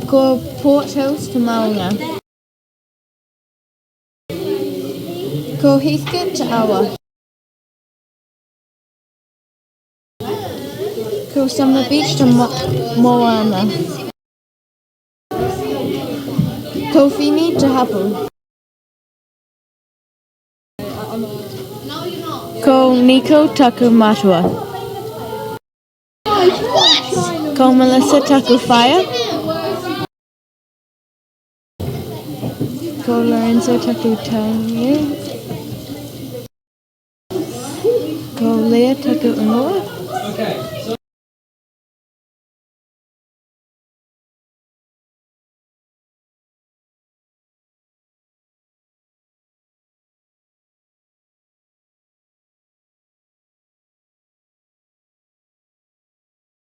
Ko Port Hills to Maunga. Ko Heathcote to Awa. Ko Summer Beach to Moana. Ko Fini to Hapu. Ko Nico taku Matua. Ko Melissa taku Fire. Ko Lorenzo taku Tangi. Ko Leah taku Unua.